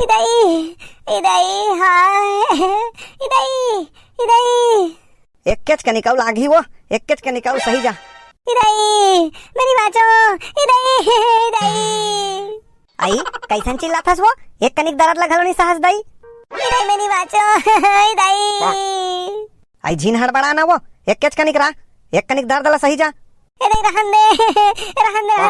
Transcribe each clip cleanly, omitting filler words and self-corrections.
इदाई इदाई हाय इदाई इदाई एक्केच का निकाल आगी वो एक्केच का निकाल सही जा इदाई मेरी बाचो इदाई इदाई आई कैसन चिल्लाथस वो एक कनिक दरात ला घालो नी सहज दाई इदाई मेरी बाचो इदाई आई झीन हड़बड़ा ना वो एक्केच कनिक रा एक कनिक दर्द ला सही जा इदाई रहन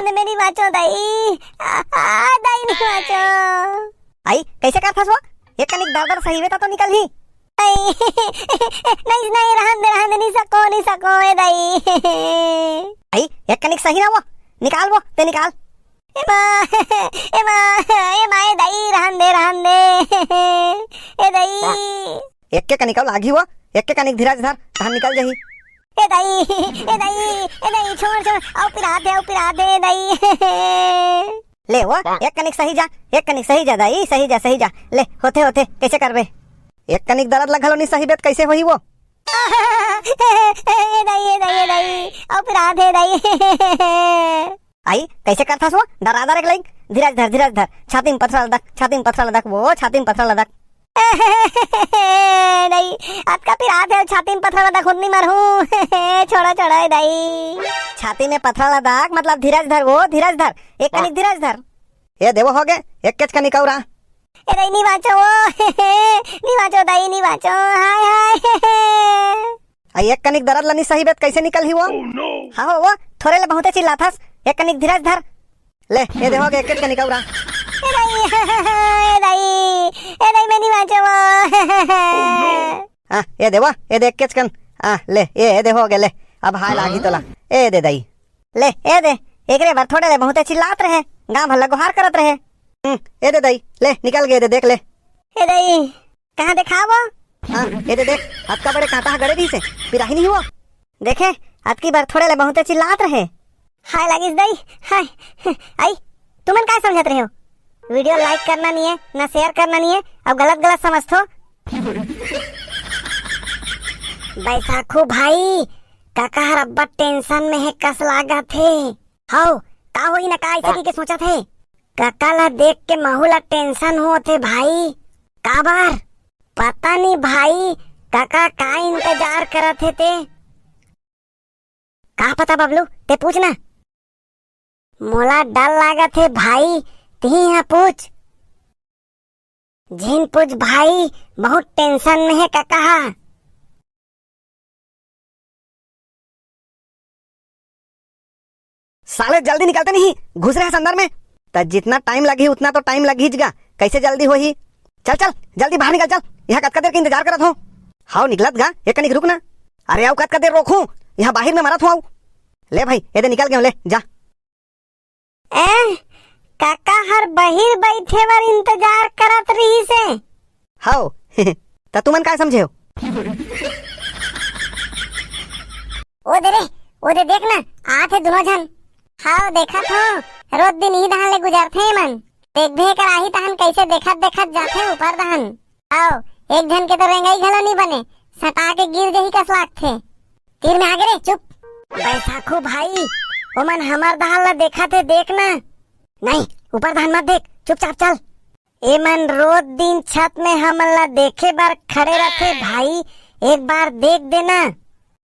दे मेरी बाचो दाई दाई मेरी बाचो आई कैसे कर फस वो एक कनिक दर्द सही वेता तो निकल ही नहीं रहन दे नहीं सको ए दाई आई एक कनिक सही ना वो निकाल वो ते निकाल ए माँ ए दाई रहन दे ए दाई एक के कनिक लागी वो एक के कनिक धीरज धर धान निकल जही ए दाई छोड़ आओ पिरा दे दाई ले वो एक कनिक सही जा दाई सही जा ले होते कैसे करबे एक कनिक दर्द ला घालो नी सही बेत कैसे होई वो ए दाई आओ पिरा दे दाई आई कैसे करथस वो डरादर एक लाइक धीरज धर छाती में पत्थर लदक वो छाती में पत्थर लदक नहीं आज का पिरा दे छाती में पत्थर लदक खुद नहीं मरहूं छोड़ो दाई छाती में पत्थर लदक मतलब धीरज धर एक कनिक धीरज धर ये देवो हो गए एक केच का निकौरा ए दाई नी बाचो दाई नी बाचो हाय आई एक कनिक दर्द लनी सही बेत कैसे निकल ही वो हाँ वो थोड़े ले बहुते चिल्लाथस एक कनिक धीरज धर ले ये देखो एक केच का निकौरा ए दाई मैं नहीं बाचो हां ये देवा ये देख केच कन ले ये देखो ले अब हाल आगी तोला ए दे दाई ले ए दे एकरे बार थोड़े ले बहुते चिल्लात रहे गांव भला गुहार करत रहे ए दे दाई ले निकल गए दे देख ले ए दाई कहां दिखावो हां ये दे देख हाथ का बड़े कांटा गड़े दी से पिराही नहीं हुआ देखे आज की बार थोड़े ले बहुते चिल्लात रहे हाय लागिस दाई हाय आई तुमन काय समझत रहे हो वीडियो लाइक करना नहीं है ना शेयर करना नहीं है अब गलत समझतो बैसाखू भाई काका हर अब्बा टेंशन में है कस लागा थे हाउ का होई ना का ऐसे के सोचा थे काका ला देख के माहौल टेंशन हो थे भाई का बार पता नहीं भाई काका का इंतजार करत थे ते का पता बबलू ते पूछना मोला डर लागा थे भाई ती है पूछ झीन पूछ भाई बहुत टेंशन में है काका साले जल्दी निकलते नहीं घुस रहे अंदर में तो जितना टाइम लगी उतना तो टाइम लगी गा कैसे जल्दी होही चल जल्दी बाहर निकल चल यहाँ कत देर के इंतजार करत हो हाउ निकलत गा एक कनिक रुक ना अरे आओ कत देर रोकू यहाँ बाहर में मरत हूँ ले भाई ये दे निकल गए ले जा काका हर बहिर बैठे वर इंतजार करत रही से हाउ तो तुमन काय समझे हो ओ दे देख ना आथे दोनों जन हाउ देखा थो रोज दिन ही दहन ले गुजरथे मन देख कर आही तहन कैसे देखत जाथे ऊपर दहन आओ एक जन के तो रेंगाई घलो नहीं बने सटा के गिर जही कस लागथे तीर में आगे रे चुप बैसाखू भाई ओमन हमर दहन ला देखा थे देखना नहीं ऊपर धान मत देख चुपचाप चल ए मन रोज दिन छत में हमन ला देखे बार खड़े रखे भाई एक बार देख देना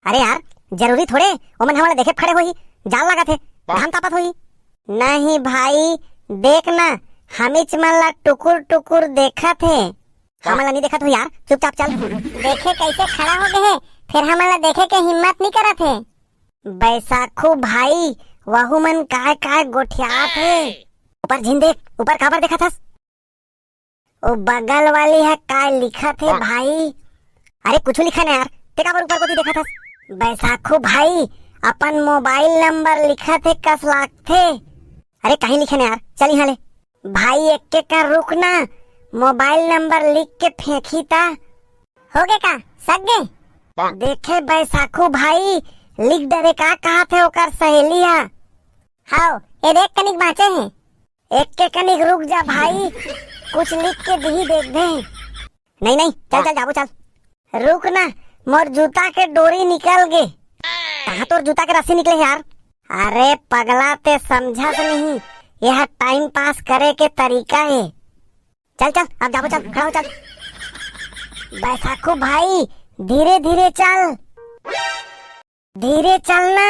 अरे यार जरूरी थोड़े ओमन हमन ला देखे खड़े होही जाल लगा थे धान तापत होही नहीं भाई देखना हमिच मन ला टुकुर देखा थे हमन ला नहीं देखा तो यार चुपचाप चल देखे कैसे खड़ा हो गए फिर हमन ला देखे के हिम्मत नहीं करा थे बैसाखू भाई वहु मन काय गोठिया थे ऊपर झीन देख ऊपर काबर देखा था ओ बगल वाली है काय लिखा थे भाई अरे कुछ लिखा नहीं यार ते काबर ऊपर को देखा था बैसाखू भाई अपन मोबाइल नंबर लिखा थे कस लाख थे अरे कहीं लिखे नहीं यार चल यहाँ ले भाई एक के रुकना मोबाइल नंबर लिख के फेंकी था हो गए का सक गए देखे बैसाखू भाई लिख डरे का कहा थे ओकर सहेलिया हाउ ये देख कनिक बाँचे हैं एक के कनिक रुक जा भाई कुछ लिख के दी देख दे नहीं चल जाबो चल रुक ना मोर जूता के डोरी निकल गए कहाँ तोर जूता के रस्सी निकले यार अरे पगला ते समझत नहीं यह टाइम पास करे के तरीका है चल चल अब जाओ, चल खड़ा हो, चल। बैसाखू भाई धीरे धीरे चल, धीरे चलना।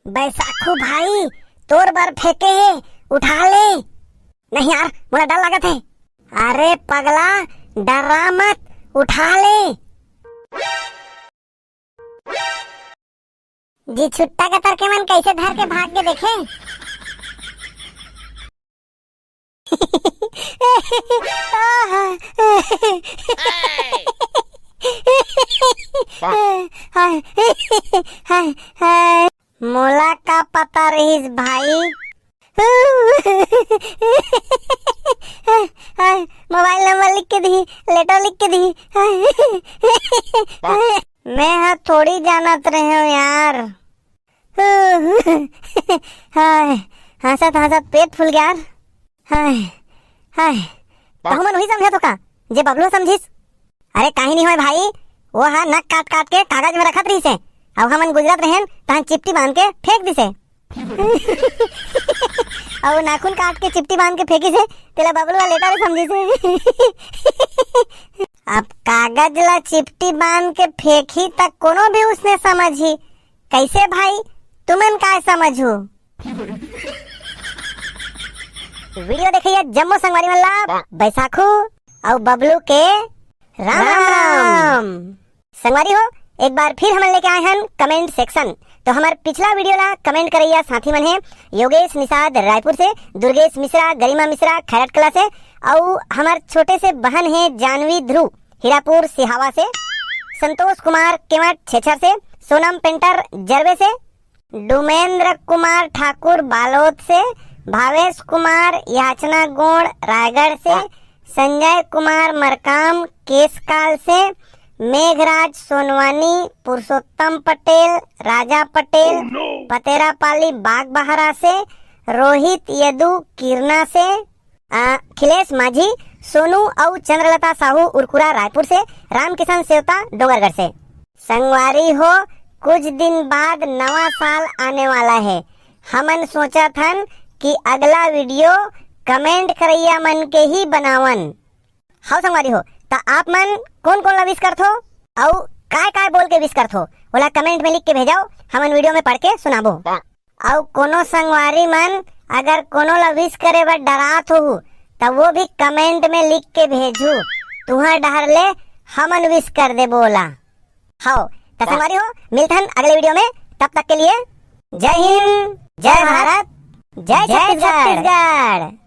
बैसाखू भाई तोर बर फेंके है, उठा ले। नहीं यार मुझे डर लगत है। अरे पगला डरा मत, उठा ले। जी छुट्टा का तर के मन कैसे धर के भाग के देखे। मोला का पता रहीस भाई। मोबाइल नंबर लिख के दी, लेटर लिख के दी। मैं हाँ थोड़ी जानत रहे हो यार। हंसत हंसत पेट फूल गया। हाय हाय तो मन वही समझा तो का जे बबलू समझिस। अरे कहीं नहीं हो भाई, वो हाँ नक काट काट के कागज में रखत रही से। अब हमन गुजरत रहेन तहन चिपटी बांध के फेंक दिसे। अब नाखून काट के चिपटी बांध के फेंकी से तेला बबलू लेटर समझी से। अब कागज ला चिपटी बांध के फेंकी तक कोनो भी उसने समझी। कैसे भाई तुमन काय समझू। वीडियो देखिए जम्मू संगवारी मल्ला बैसाखू और बबलू के राम राम। संगवारी हो एक बार फिर हम लेके आए हैं कमेंट सेक्शन। तो हमारे पिछला वीडियो ला कमेंट करैया साथी मन है योगेश निषाद रायपुर से, दुर्गेश मिश्रा, गरिमा मिश्रा खैरट कला से, और हमारे छोटे से बहन है जानवी ध्रुव हीरापुर सिहावा से, संतोष कुमार केवट छेछर से, सोनम पेंटर जरवे से, डुमेंद्र कुमार ठाकुर बालोद से, भावेश कुमार याचना गोड़ रायगढ़ से, संजय कुमार मरकाम केसकाल से, मेघराज सोनवानी, पुरुषोत्तम पटेल, राजा पटेल पतेरापाली बागबहरा से, रोहित यदु किरना से, अखिलेश माझी, सोनू और चंद्रलता साहू उरकुरा रायपुर से, रामकिशन सेवता डोंगरगढ़ से। संगवारी हो कुछ दिन बाद नवा साल आने वाला है। हमन सोचा थन कि अगला वीडियो कमेंट करैया मन के ही बनावन। हाँ संगवारी हो तो आप मन कौन कौन ला विश करथो और काय काय बोल के विश करथो ओला कमेंट में लिख के भेजाओ, हमन वीडियो में पढ़ के सुनाबो। और कोनो संगवारी मन अगर कोनो ला विश करे बर डरात हो तब वो भी कमेंट में लिख के भेजू, तुहर डहर ले हमन विश कर दे बोला। हाँ तो संगवारी हो मिलथन अगले वीडियो में, तब तक के लिए जय हिंद, जय भारत, जय छत्तीसगढ़।